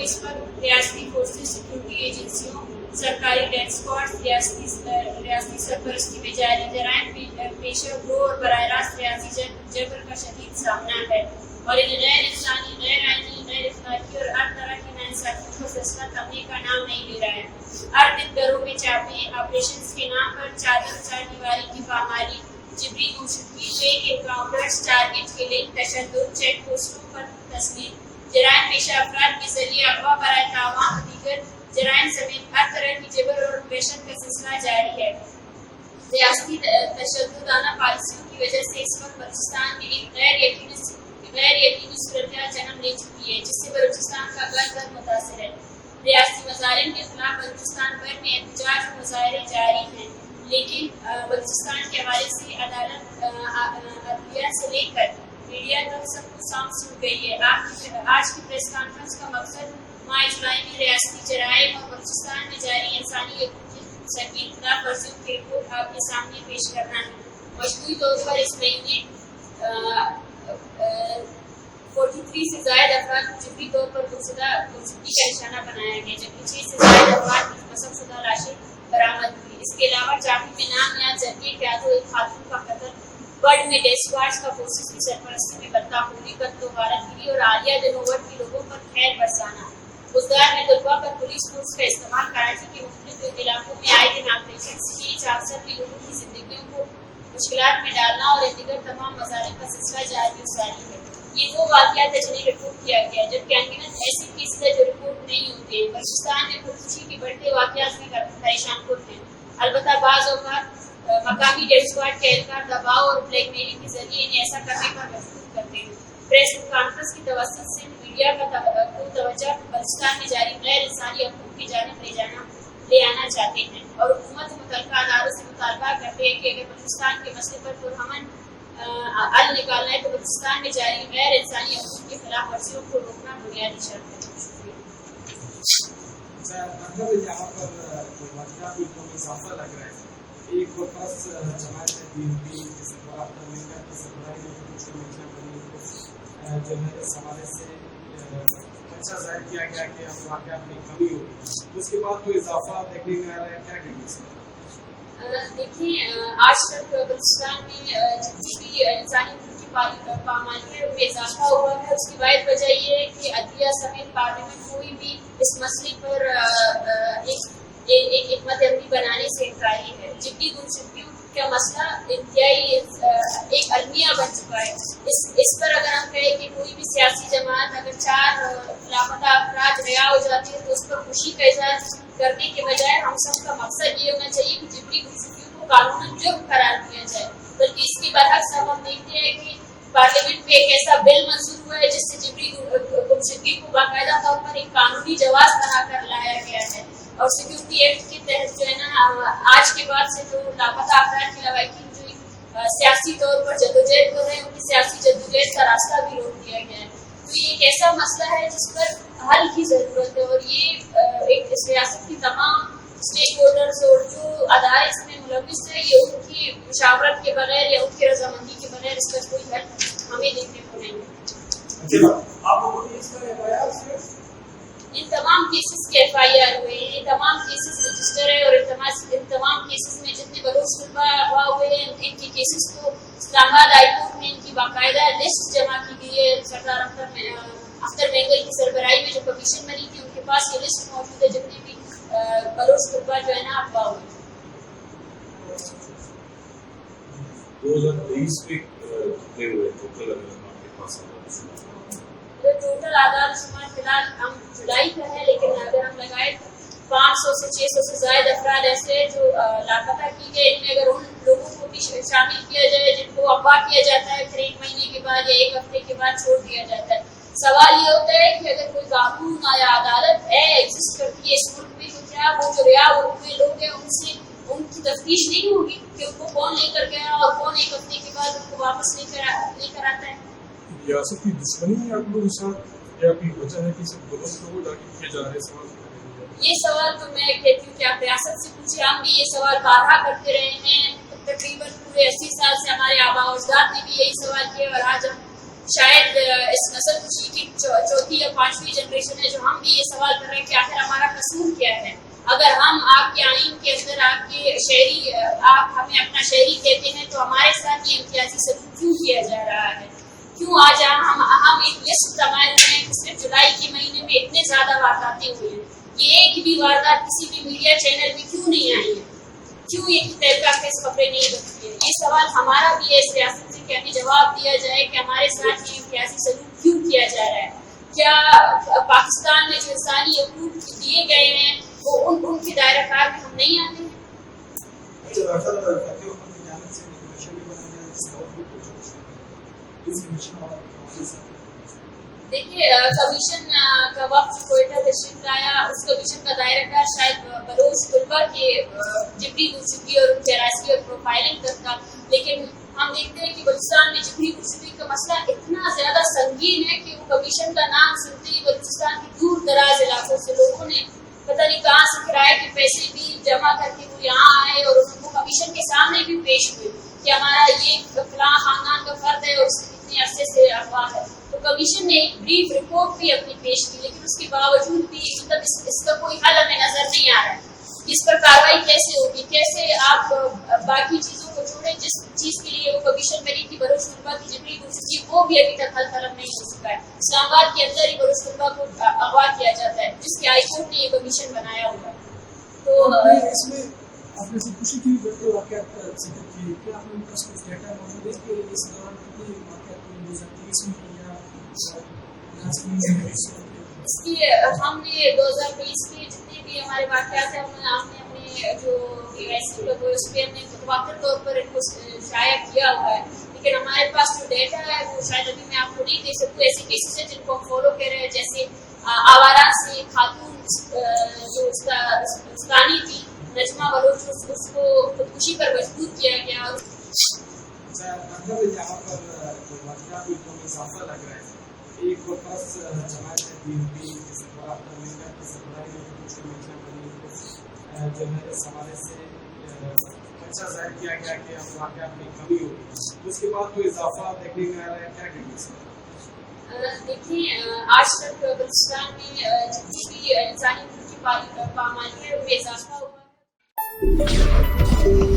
اس پر ریاستی forces, security ایجنسیوں، سرکاری ڈیتھ اسکواڈ، ریاستی سرپرستی میں جاری جرائم پیشہ گو اور براہ راست ریاستی جبر کا شدید سامنا ہے، اور انہیں غیر انسانی، غیر آئینی، غیر اخلاقی اور ہر طرح کی ناانصافی کا فیصلہ کرنے کا نام نہیں لے رہا ہے۔ ہر دن گھروں میں چاپے، آپریشنز کے نام پر چادر چار دیواری کی پامالی، جبری گمشدگی، فیک انکاؤنٹرز، ٹارگٹ کلنگ، تشدد، چیک پوسٹوں پر تصویر، جرائم پیشہ افراد کے ذریعے اغوا برائے تاوان، دیگر جرائم سمیت ہر طرح کی جبر اور وحشت کا سلسلہ جاری ہے۔ ریاستی تشددانہ پالیسیوں کی وجہ سے اس وقت بلوچستان میں ایک غیر یقینی صورتحال جنم لے چکی ہے، جس سے بلوچستان کا گھر متاثر ہے۔ ریاستی مظالم کے خلاف بلوچستان بھر میں احتجاج اور مظاہرے جاری ہیں، لیکن بلوچستان کے حوالے سے عدالت، عدلیہ سے لے کر میڈیا تک سب کچھ سام سن گئی ہے۔ آج کی پریس کانفرنس کا مقصد ماہ جولائی میں ریاستی جرائم اور بلوچستان میں جاری انسانی حقوق کی سنگین خلاف ورزیوں کی رپورٹ آپ کے سامنے پیش کرنا ہے۔ مجموعی طور پر اس مہینے 43 سے زائد افراد کو جبری طور پر گمشدگی کا نشانہ بنایا گیا، جبکہ 6 سے زائد افراد کی مسب شدہ لاشیں برآمد ہوئی۔ اس کے علاوہ چاپی میں نام یاد جرگے قیادت ایک خاتون کا قتل، بڑھ میں ڈیتھ اسکواڈز کا فورسز کی سرپرستی میں بدنامزدگی، قتل و غارت گیری اور عالیہ جنوبٹ کے لوگوں پر خیر برسانا، بزدار میں طلبہ پر پولیس فورس کا استعمال، کراچی کے مختلف علاقوں میں آئے دن آپریشن کی چاکسر میں لوگوں کی زندگیوں کو مشکلات میں ڈالنا اور دیگر تمام مظاہروں کا سلسلہ جاری و ساری ہے۔ یہ وہ واقعات ہے جنہیں رپورٹ کیا گیا، جبکہ انگنت ایسی کیسز ہے جو رپورٹ نہیں ہوتے ہیں۔ بلوچستان میں خودکشی کے بڑھتے واقعات میں پریشان کن ہیں، البتہ بعض اوقات مقامی ڈیتھ اسکواڈ کے اہلکار دباؤ اور بلیک میلنگ کے ذریعے انہیں ایسا کرنے پر مجبور کرتے ہیں۔ پریس کانفرنس کی توسط سے میڈیا کو توجہ بلوچستان میں جاری غیر انسانی حقوق کی جانب لے آنا چاہتے ہیں، اور حکومت متعلقہ اداروں سے مطالبہ کرتے ہیں کہ اگر بلوچستان کے مسئلے پر پرامن حل نکالنا ہے تو بلوچستان میں جاری غیر انسانی حقوق کی خلاف ورزیوں کو روکنا بنیادی شرط ہے۔ یہاں پر اضافہ لگ رہا ہے، ایک بس جماعت کی سربراہ کی سربراہی نے کچھ کمیٹیاں بنی جو ہے اس حوالے سے اچھا ظاہر کیا گیا کہ اب واقعات میں کمی ہوگی، اس کے بعد کوئی اضافہ دیکھنے میں آ رہا ہے، کیا کہیں گے؟ دیکھیں، آج تک بلوچستان میں جتنی بھی انسانی حقوق کی پامالیوں میں اضافہ ہوا ہے، اس کی واحد وجہ یہ ہے کہ عدلیہ سمیت پارلیمنٹ کوئی بھی اس مسئلے پر ایک حکمت عملی بنانے سے انکاری ہے۔ جبری گمشدگیوں کا مسئلہ انتہائی ایک المیہ بن چکا ہے۔ اس پر اگر ہم کہیں کہ کوئی بھی سیاسی جماعت اگر 4 لاپتہ افراد رہا ہو جاتے ہیں تو اس پر خوشی کا اظہار کرنے کے بجائے ہم سب کا مقصد یہ ہونا چاہیے کہ جبری گمشدگیوں کو قانوناً جرم قرار دیا جائے، بلکہ اس کے برعکس اب ہم دیکھتے ہیں کہ پارلیمنٹ میں ایک ایسا بل منظور ہوا ہے جس سے جبری گمشدگی کو باقاعدہ طور پر ایک قانونی جواز بنا کر لایا گیا ہے، اور سیکورٹی ایکٹ کے تحت جو ہے نا آج کے بعد سے جو لاپتہ افراد کے لواحقین جو سیاسی طور پر جدوجہد کر رہے ہیں ان کی سیاسی جدوجہد کا راستہ بھی روک دیا گیا ہے۔ تو یہ ایک ایسا مسئلہ ہے جس پر حل کی ضرورت ہے، اور یہ ایک اس ریاست کی تمام اسٹیک ہولڈرز اور جو ادارے اس میں ملوث ہیں، یہ ان کی مشاورت کے بغیر یا ان کی رضامندی کے بغیر اس کا کوئی حل ہمیں دیکھنے کو نہیں ہے۔ ان تمام کیسز کے ایف آئی آر ہوئے ہیں، یہ تمام کیسز رجسٹر ہے، اور ان تمام کیسز میں جتنے بلوچ طلبہ اغوا ہوئے ہیں ان کے کیسز کو اسلام آباد ہائی کورٹ میں ان کی باقاعدہ لسٹ جمع کی گئی ہے۔ سردار اختر مینگل کی سربراہی میں جو کمیشن بنی تھی ان کے پاس یہ لسٹ موجود ہے جتنے بھی بلوچ طلبہ جو ہے نا اغوا ہوئے۔ 2023 میں کتنے ہوئے ٹوٹل اگر آپ کے پاس ٹوٹل آداد شمار فی الحال ہم جولائی کا ہے، لیکن اگر ہم لگائے 500 سے 600 سے زائد افراد ایسے جو لاپتہ کی گئے، ان میں اگر ان لوگوں کو بھی شامل کیا جائے جن کو اغوا کیا جاتا ہے پھر 1 مہینے کے بعد یا 1 ہفتے کے بعد چھوڑ دیا جاتا ہے۔ سوال یہ ہوتا ہے کہ اگر کوئی قانون یا عدالت ایگزسٹ کرتی ہے اس ملک میں تو کیا وہ جو رہا ہوئے لوگ ہیں ان کی تفتیش نہیں ہوگی کہ ان کو کون لے کر گیا اور کون 1 ہفتے کے بعد ان کو واپس لے کر آتا ہے؟ ریاست کی دشمنی ہے آپ لوگوں کے ساتھ یا کوئی وجہ ہے کہ صرف بلوچ لوگوں ٹارگٹ کیے جا رہے ہیں؟ یہ سوال تو میں کہتی ہوں کہ آپ ریاست سے پوچھیں، ہم بھی یہ سوال بارہا کرتے رہے ہیں، تقریباً پورے 80 سال سے ہمارے آباء و اجداد نے بھی یہی سوال کیا، اور آج ہم شاید اس نسل کشی کی چوتھی یا پانچویں جنریشن ہے جو ہم بھی یہ سوال کر رہے ہیں کہ آخر ہمارا قصور کیا ہے. اگر ہم آپ کے آئین کے اندر آپ کے شہری آپ ہمیں اپنا شہری کہتے ہیں تو ہمارے ساتھ یہ امتیازی سلوک کیوں کیا جا رہا ہے؟ کیوں آج ہم ایک لسٹ بنائے ہوئے ہیں کہ صرف جولائی کے مہینے میں اتنے زیادہ وارداتیں ہوئی ہیں, یہ ایک بھی واردات کسی بھی میڈیا چینل میں کیوں نہیں آئی ہے؟ کیوں یہ تحقیقات خیز خبریں نہیں بنتی ہیں؟ یہ سوال ہمارا بھی ہے اس ریاست سے کہ ہمیں جواب دیا جائے کہ ہمارے ساتھ یہ امتیازی سلوک کیوں کیا جا رہا ہے. کیا پاکستان میں جو انسانی حقوق دیے گئے ہیں وہ ان کے دائرہ کار میں ہم نہیں آتے ہیں؟ دیکھیے کمیشن کا وقت کوئٹہ تشریف لایا, اس کمیشن کا دائرہ کار شاید بلوچ طلبا کے جبری گمشدگی اور ان کے ہراسگی اور پروفائلنگ کرتا, لیکن ہم دیکھتے ہیں کہ بلوچستان میں جبری گمشدگی کا مسئلہ اتنا زیادہ سنگین ہے کہ وہ کمیشن کا نام سنتے ہی بلوچستان کے دور دراز علاقوں سے لوگوں نے پتہ نہیں کہاں سے کرائے کے پیسے بھی جمع کر کے وہ یہاں آئے اور ان کو کمیشن کے سامنے بھی پیش ہوئے کہ ہمارا یہ فلاں خاندان کا فرد ہے اور اس کے کتنے عرصے سے افواہ ہے. تو کمیشن نے ایک بریف رپورٹ بھی اپنی پیش کی, لیکن اس کے باوجود بھی مطلب اس کا کوئی حل ہمیں نظر نہیں آ رہا ہے. اس پر کارروائی کیسے ہوگی؟ کیسے آپ باقی چیزوں کو چھوڑیں جس چیز کے لیے وہ کمیشن بنی تھی بلوچ طلبا کی جبری گمشدگی, وہ بھی ابھی تک حل قلم نہیں ہو سکا ہے. اسلام آباد کے اندر ہی بلوچ طلبا کو اغوا کیا جاتا ہے جس کے ہائی کورٹ نے یہ کمیشن بنایا ہوا ہے. تو اس میں آپ نے خوشی کی واقعات ذکر کی, کیا آپ نے کچھ ڈیٹا موجود ہے کہ اس دوران کتنی واقعات ہوئی سکتی اس کی ہم نے 2020 کے جتنے بھی ہمارے واقعات ہیں ہم نے اپنے جو ایسی لوگ اس پہ ہم نے متواتر طور پر ان کو شائع کیا ہوا ہے, لیکن ہمارے پاس جو ڈیٹا ہے وہ شاید ابھی میں آپ کو نہیں دے سکتی. ایسے کیسز ہیں جن کو ہم فالو کر رہے ہیں, جیسے آوارہ سے خاتون جو اسکانی تھی نجمہ بلوچ, اس کو خودکشی پر مجبور کیا گیا. یہاں پر میں اضافہ لگ رہا ہے. ایک فرض جماعت PNP کے سربراہ اختر ملکر کے سربراہی میں کچھ کمیٹیاں بنی جو ہے اس حوالے سے اچھا ظاہر کیا گیا کہ اب واقعات میں کمی ہوگی. اس کے بعد کوئی اضافہ دیکھنے میں آ رہا ہے, کیا کہیں گے؟ دیکھیں آج تک بلوچستان میں جتنی بھی انسانی حقوق کی پامالی ہے ان میں اضافہ ہوا ہے.